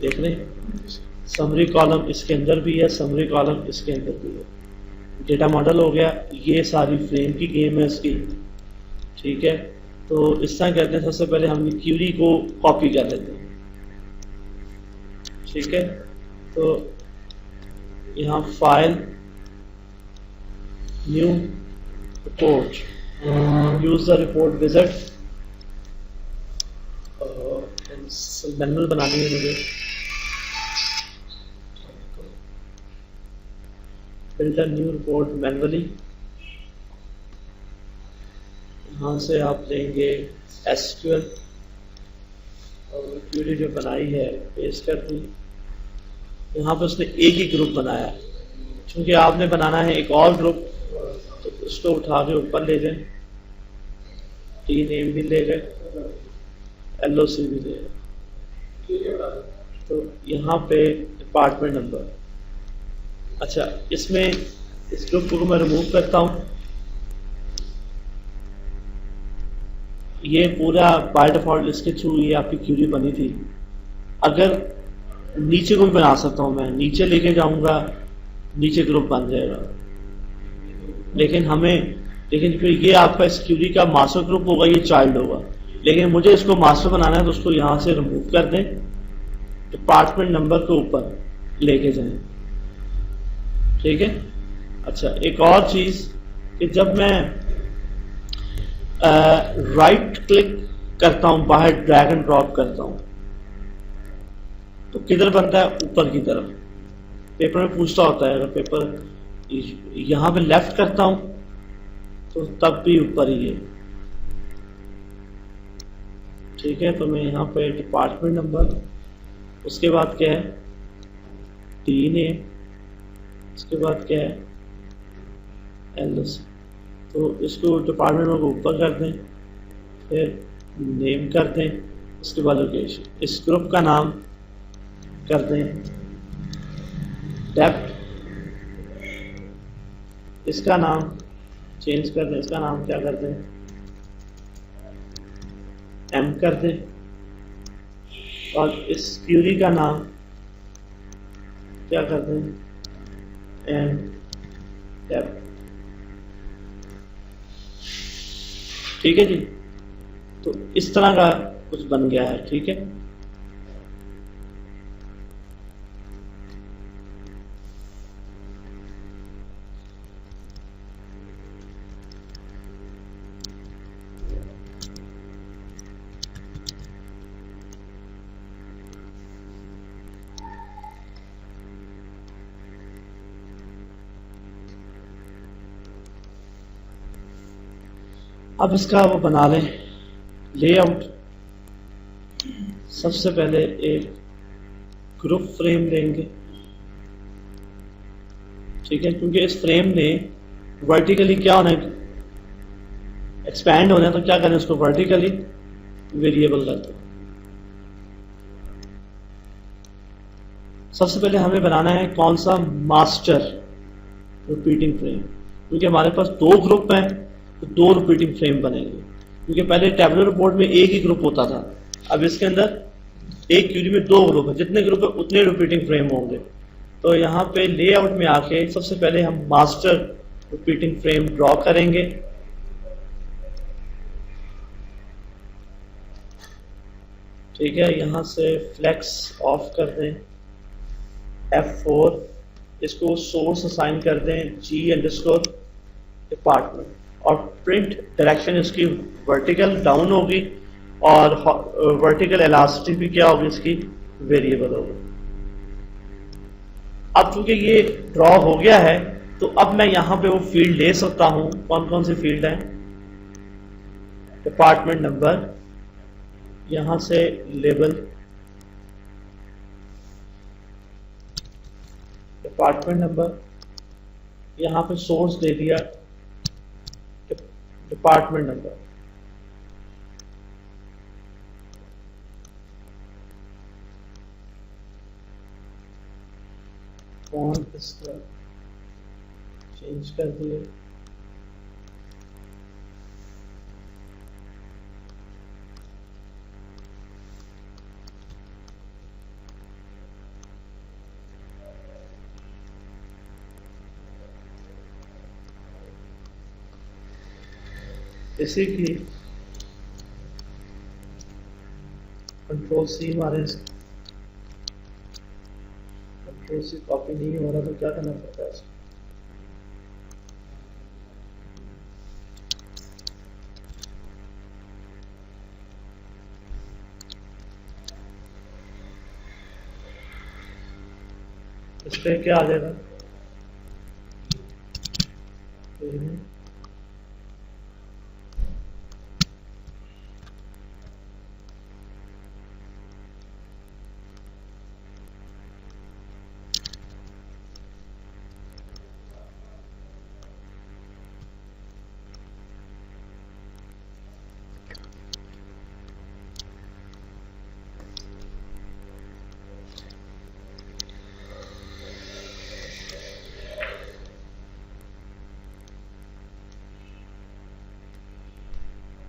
देख रहे हैं, समरी कॉलम इसके अंदर भी है, समरी कॉलम इसके अंदर भी है। डेटा मॉडल हो गया, ये सारी फ्रेम की गेम है इसकी। ठीक है, तो इस तरह करते हैं, सबसे पहले हम क्यूरी को कॉपी कर लेते हैं। ठीक है, तो यहाँ file, new report, use the report visit, manual बनानी है मुझे, build a new report manually. यहाँ से आप लेंगे एसक्यूएल और क्यूरी जो बनाई है पेस्ट कर दी। यहाँ पर उसने एक ही ग्रुप बनाया, क्योंकि आपने बनाना है एक और ग्रुप, तो उसको उठा के ऊपर ले जाए, टी नेम भी ले गए, एलओसी भी ले गए। तो यहाँ पे डिपार्टमेंट नंबर, अच्छा इसमें इस ग्रुप को मैं रिमूव करता हूँ। ये पूरा बाय डिफॉल्ट इसके थ्रू ये आपकी क्यूरी बनी थी। अगर नीचे को भी बना सकता हूँ मैं, नीचे लेके जाऊंगा, नीचे ग्रुप बन जाएगा। लेकिन फिर ये आपका इस क्यूरी का मास्टर ग्रुप होगा, ये चाइल्ड होगा। लेकिन मुझे इसको मास्टर बनाना है, तो उसको यहाँ से रिमूव कर दें, डिपार्टमेंट नंबर के ऊपर लेके जाएं। ठीक है, अच्छा एक और चीज कि जब मैं राइट क्लिक करता हूं, बाहर ड्रैग एंड ड्रॉप करता हूं, तो किधर बनता है? ऊपर की तरफ। पेपर में पूछता होता है, अगर पेपर यहां पे लेफ्ट करता हूं तो तब भी ऊपर ही है। ठीक है, तो मैं यहाँ पे डिपार्टमेंट नंबर, उसके बाद क्या है टी नेम, उसके बाद क्या है एलओसी। तो इसको डिपार्टमेंट नंबर को ऊपर कर दें, फिर नेम कर दें, उसके बाद लोकेशन, इस ग्रुप का नाम कर दें डेप्थ, इसका नाम चेंज कर दें, इसका नाम क्या कर दें एम कर दें, और इस क्यूरी का नाम क्या कर दें एम डेप्थ। ठीक है जी, तो इस तरह का कुछ बन गया है। ठीक है, अब इसका वो बना लें लेआउट। सबसे पहले एक ग्रुप फ्रेम लेंगे। ठीक है, क्योंकि इस फ्रेम ने वर्टिकली क्या होना है, एक्सपैंड होना है, तो क्या करें उसको वर्टिकली वेरिएबल करते हैं। सबसे पहले हमें बनाना है कौन सा मास्टर रिपीटिंग फ्रेम, क्योंकि हमारे पास दो ग्रुप हैं, तो दो रिपीटिंग फ्रेम बनेंगे। क्योंकि पहले टेबलर रिपोर्ट में एक ही ग्रुप होता था, अब इसके अंदर एक क्यूरी में दो ग्रुप है, जितने ग्रुप है उतने रिपीटिंग फ्रेम होंगे। तो यहाँ पे लेआउट में आके सबसे पहले हम मास्टर रिपीटिंग फ्रेम ड्रॉ करेंगे। ठीक है, यहाँ से फ्लेक्स ऑफ कर दें, F4, इसको सोर्स असाइन कर दें G_ डिपार्टमेंट, और प्रिंट डायरेक्शन इसकी वर्टिकल डाउन होगी, और वर्टिकल एलास्टिसिटी भी क्या होगी इसकी वेरिएबल होगी। अब चूंकि ये ड्रॉ हो गया है, तो अब मैं यहाँ पे वो फील्ड ले सकता हूँ। कौन कौन सी फील्ड है? डिपार्टमेंट नंबर, यहाँ से लेबल डिपार्टमेंट नंबर, यहाँ पे सोर्स दे दिया डिपार्टमेंट नंबर, फॉन्ट इसका चेंज कर दिए, इसी की Ctrl+C मारे, Ctrl+C कॉपी नहीं हो रहा तो क्या करना पड़ता है इसको? इस पे क्या आ जाएगा?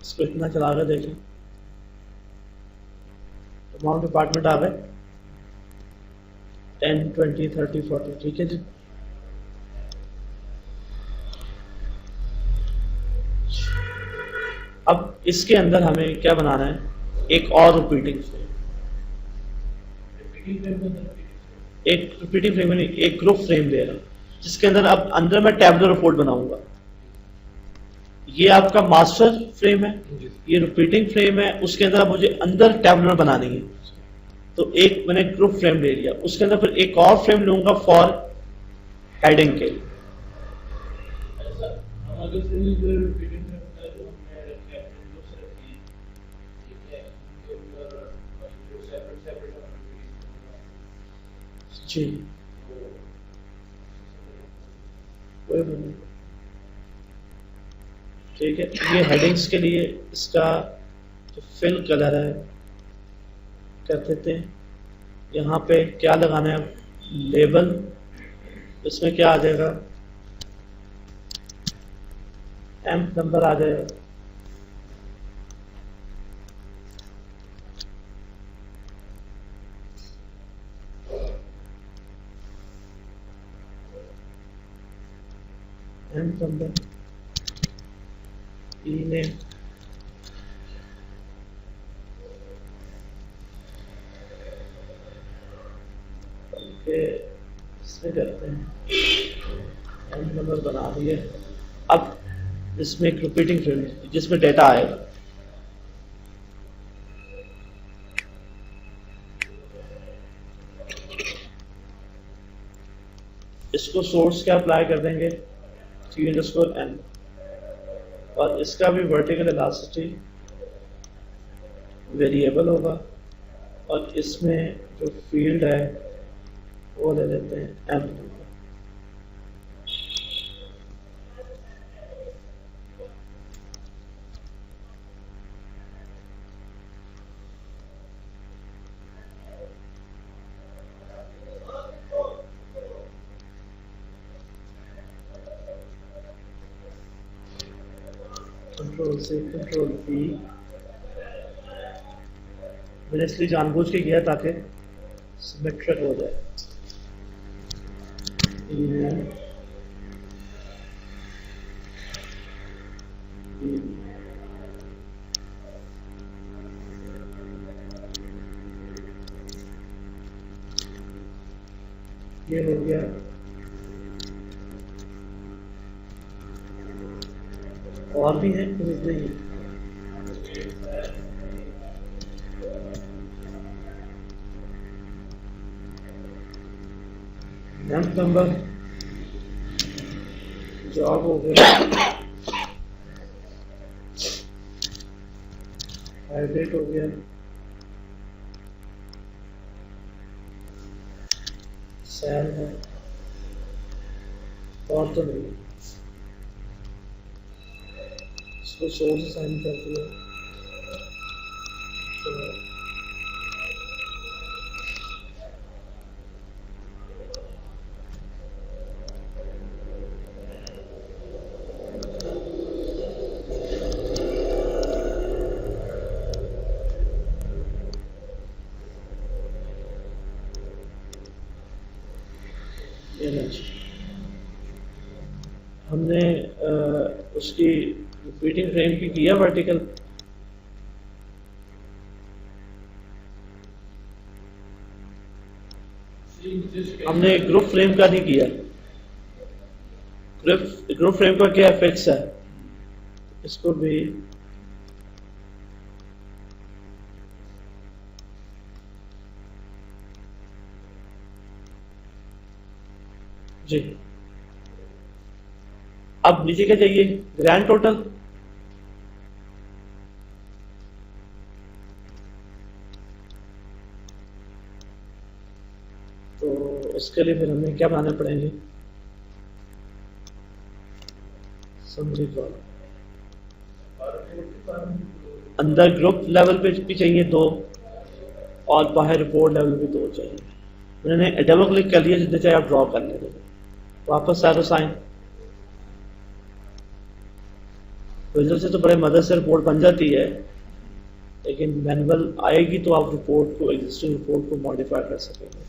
इसको इतना चला कर देखें, अमाउंट डिपार्टमेंट आ गए 10, 20, 30, 40, ठीक है जी। अब इसके अंदर हमें क्या बनाना है? एक और रिपीटिंग फ्रेम, एक रिपीटिंग फ्रेम नहीं, एक ग्रुप फ्रेम दे रहा हूं, जिसके अंदर अब अंदर मैं टैबुलर रिपोर्ट बनाऊंगा। ये आपका मास्टर फ्रेम है, ये रिपीटिंग फ्रेम है, उसके अंदर मुझे अंदर टैबुलर बनानी है। तो एक मैंने ग्रुप फ्रेम ले लिया, उसके अंदर फिर एक और फ्रेम लूंगा फॉर हेडिंग के लिए। जी कोई बात नहीं, ठीक है। ये हेडिंग्स के लिए इसका जो फिल कलर है क्या कहते हैं, यहाँ पे क्या लगाना है? लेबल, इसमें क्या आ जाएगा? एम्प नंबर आ जाएगा। एम्प नंबर, ईमेल, इसमें करते हैं एम्प नंबर बना दिए। अब इसमें एक रिपीटिंग फ्रेम जिसमें डेटा आएगा, इसको सोर्स क्या अप्लाई कर देंगे? T_n, और इसका भी वर्टिकल इलास्टिसिटी वेरिएबल होगा, और इसमें जो फील्ड है वो ले लेते हैं एम नंबर। Ctrl+C, Ctrl+V, मैंने इसलिए जानबूझ के किया ताकि सिमेट्रिक हो जाए। ये हो गया। और भी है कुछ नहीं है। एम्प नंबर, जॉब हो गया, हाइड्रेट हो गया, सेल है, और तो नहीं। इसको सोर्स साइन कर दिया। हमने उसकी रिपीटिंग फ्रेम की किया वर्टिकल, हमने ग्रुप फ्रेम का नहीं किया। ग्रुप फ्रेम का क्या फिक्स है, इसको भी जी। अब नीचे क्या चाहिए, ग्रैंड टोटल। तो उसके लिए फिर हमें क्या बनाने पड़ेंगे, समरी कॉलम। अंदर ग्रुप लेवल पे भी चाहिए 2 और बाहर रिपोर्ट लेवल पे 2 चाहिए। मैंने डबल क्लिक कर लिया, जितने चाहे आप ड्रॉ कर लेंगे। वापस एरो साइन, विजुअल से तो बड़े मदद से रिपोर्ट बन जाती है, लेकिन मैनुअल आएगी तो आप रिपोर्ट को, एग्जिस्टिंग रिपोर्ट को मॉडिफाई कर सकेंगे।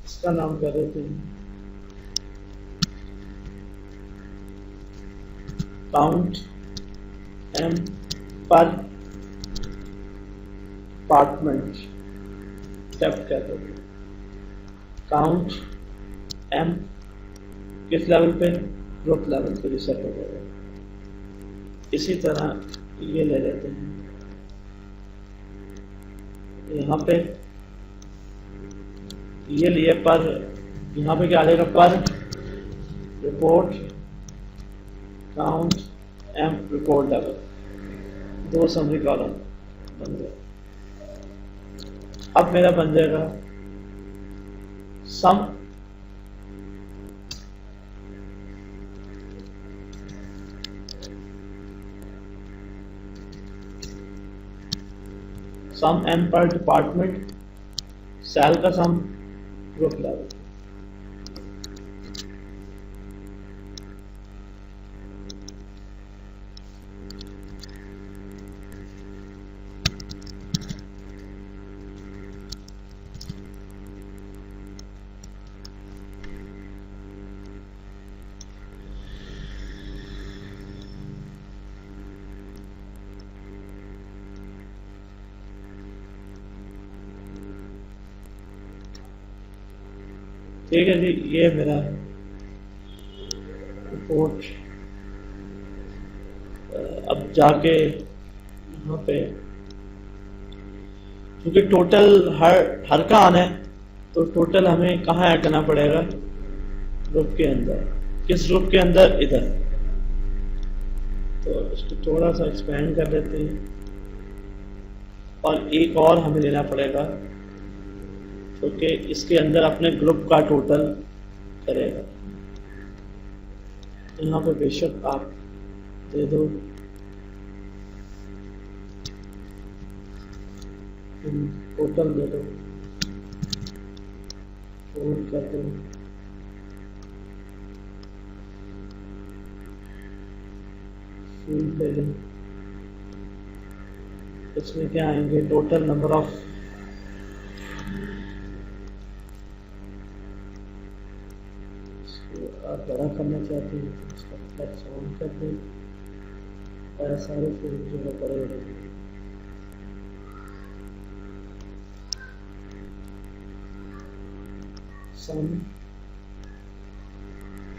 इसका नाम कर देते हैं काउंट एम पर डिपार्टमेंट, स्टेप कहते हैं काउंट एम किस लेवल पे, ग्रुप लेवल पे रिसेट हो जाएगा। इसी तरह ये ले लेते हैं, यहाँ पे ये लिए पर, यहाँ पे क्या आ जाएगा, पर report count M report level, 2 summary column बन गए। अब मेरा बन जाएगा सम एम पर डिपार्टमेंट, सेल का सम, ग्रुप लेवल। ठीक है जी, ये मेरा रिपोर्ट। अब जाके यहाँ पे, क्योंकि टोटल हर का आना है, तो टोटल हमें कहाँ ऐड करना पड़ेगा, ग्रुप के अंदर। किस ग्रुप के अंदर, इधर। तो इसको थोड़ा सा एक्सपेंड कर देते हैं, और एक और हमें लेना पड़ेगा, क्योंकि इसके अंदर अपने ग्रुप का टोटल करेगा। यहाँ पे बेशक आप दे दो टोटल, दे दो, फोल्ड कर दो, फील्ड दे दो। इसमें क्या आएंगे, टोटल नंबर ऑफ बड़ा करना चाहते हैं, इसका फ्लेक्स ऑन कर दें, और सारे फील्ड जो है बड़े रहेंगे। सम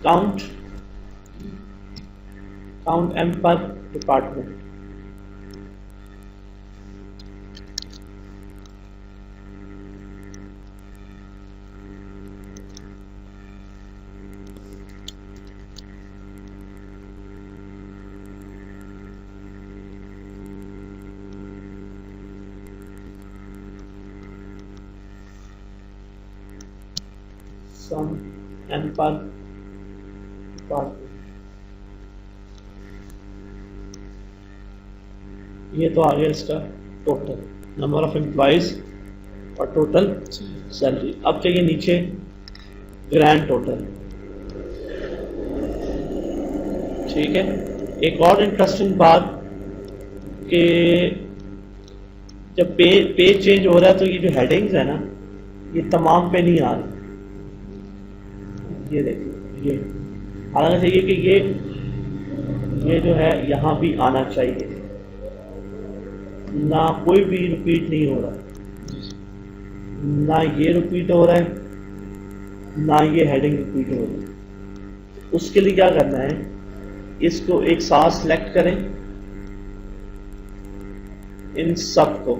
काउंट एम पर डिपार्टमेंट, सम एम पर डिपार्टमेंट। ये तो आ गया इसका टोटल नंबर ऑफ एम्प्लॉइज और टोटल सैलरी। अब चाहिए नीचे ग्रैंड टोटल। ठीक है, एक और इंटरेस्टिंग बात कि जब पेज चेंज हो रहा है तो ये जो हेडिंग्स है ना, ये तमाम पे नहीं आ रही। ये देखिए, ये आना चाहिए कि ये जो है यहाँ भी आना चाहिए, ना कोई भी रिपीट नहीं हो रहा, ना ये रिपीट हो रहा है, ना ये हेडिंग रिपीट हो रही है। उसके लिए क्या करना है, इसको एक साथ सेलेक्ट करें, इन सब को,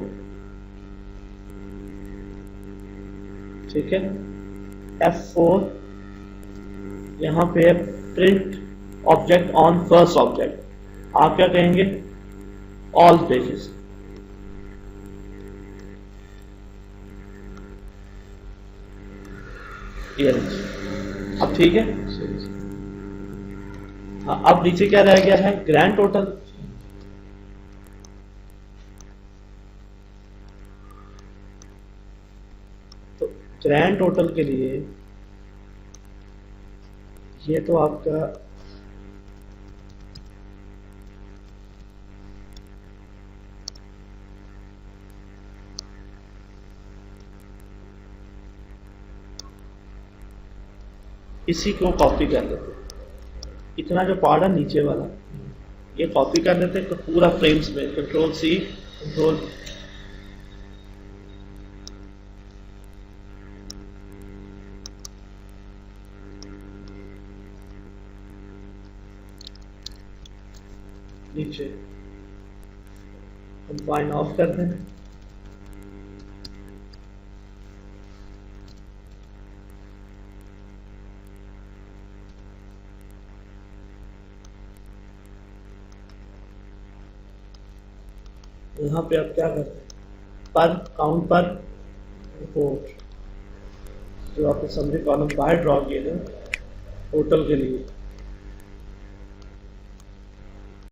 ठीक है, F4, यहां पे है print object on first object, आप क्या कहेंगे, ऑल पेजेस। अब ठीक है। हाँ, अब नीचे क्या रह गया है, ग्रैंड टोटल। तो ग्रैंड टोटल के लिए ये तो आपका इसी को कॉपी कर लेते, इतना जो पार्ट है नीचे वाला ये कॉपी कर लेते तो पूरा फ्रेम्स में कंट्रोल सी, कंट्रोल नीचे कंबाइन ऑफ कर दें। यहाँ पे आप क्या करते हैं, पर काउंट पर रिपोर्ट जो आपने समरी कॉलम बाहर ड्रॉ किए थे टोटल के लिए,